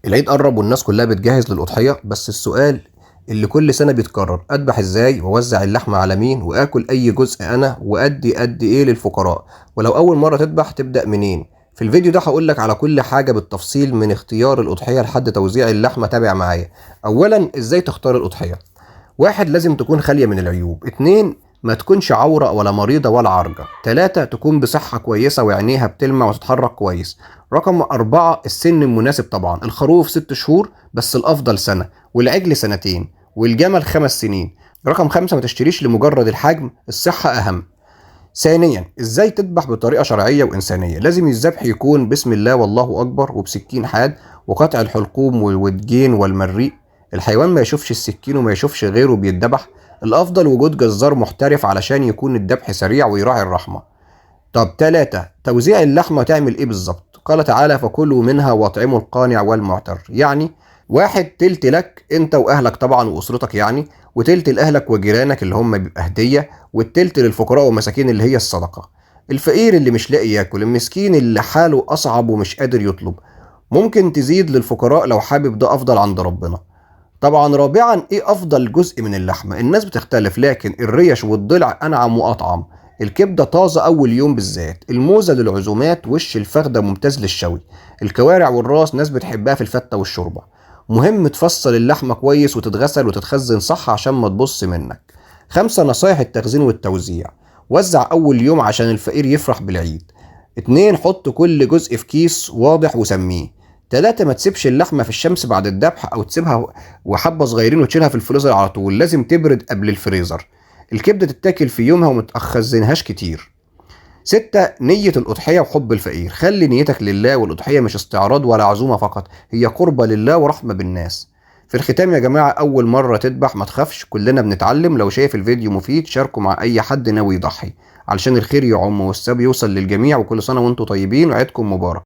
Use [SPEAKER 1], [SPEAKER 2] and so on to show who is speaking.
[SPEAKER 1] العيد قرب والناس كلها بتجهز للأضحية، بس السؤال اللي كل سنة بيتكرر: أذبح إزاي؟ وأوزع اللحمة على مين؟ وآكل أي جزء أنا؟ وأدي قد إيه للفقراء؟ ولو أول مرة تذبح تبدأ منين؟ في الفيديو ده هقولك على كل حاجة بالتفصيل، من اختيار الأضحية لحد توزيع اللحمة. تابع معايا. أولا، إزاي تختار الأضحية؟ واحد، لازم تكون خالية من العيوب. اتنين، ما تكونش عورة ولا مريضة ولا عرجة. تلاتة، تكون بصحة كويسة وعينيها بتلمع وتتحرك كويس. رقم أربعة، السن المناسب. طبعا الخروف 6 شهور بس الأفضل سنة، والعجل سنتين، والجمل 5 سنين. رقم خمسة، ما تشتريش لمجرد الحجم، الصحة أهم. ثانيا، ازاي تذبح بطريقة شرعية وإنسانية؟ لازم الذبح يكون بسم الله والله أكبر، وبسكين حاد، وقطع الحلقوم والودجين والمريء. الحيوان ما يشوفش السكين وما يشوفش غيره بيتذبح. الأفضل وجود جزار محترف علشان يكون الذبح سريع ويراعي الرحمة. طب تلاتة، توزيع اللحمة تعمل ايه بالظبط؟ قال تعالى: فكلوا منها واطعموا القانع والمعتر. يعني واحد، تلت لك انت واهلك طبعا واسرتك يعني، وتلت لاهلك وجيرانك اللي هم بيبقى هدية، والتلت للفقراء والمساكين اللي هي الصدقة. الفقير اللي مش لاقي ياكل، المسكين اللي حاله اصعب ومش قادر يطلب. ممكن تزيد للفقراء لو حابب، ده افضل عند ربنا. طبعا رابعا، ايه افضل جزء من اللحمه؟ الناس بتختلف، لكن الريش والضلع انعم واطعم. الكبده طازه اول يوم بالذات. الموزه للعزومات. وش الفخده ممتاز للشوي. الكوارع والراس ناس بتحبها في الفته والشوربه. مهم تفصل اللحمه كويس وتتغسل وتتخزن صح عشان ما تبص منك. خمسة، نصايح التخزين والتوزيع: وزع اول يوم عشان الفقير يفرح بالعيد. اتنين، حط كل جزء في كيس واضح وسميه. تلاتة، ما تسيبش اللحمة في الشمس بعد الذبح، أو تسيبها وحبة صغيرين وتشيلها في الفريزر على طول. لازم تبرد قبل الفريزر. الكبدة تتاكل في يومها ومتخزنهاش كتير. ستة، نية الأضحية وحب الفقير. خلي نيتك لله، والأضحية مش استعراض ولا عزومة فقط، هي قربة لله ورحمة بالناس. في الختام يا جماعة، أول مرة تذبح ما تخافش، كلنا بنتعلم. لو شايف الفيديو مفيد شاركه مع أي حد ناوي يضحي، علشان الخير يعم والثواب يوصل للجميع. وكل سنة وانتم طيبين وعيدكم مبارك.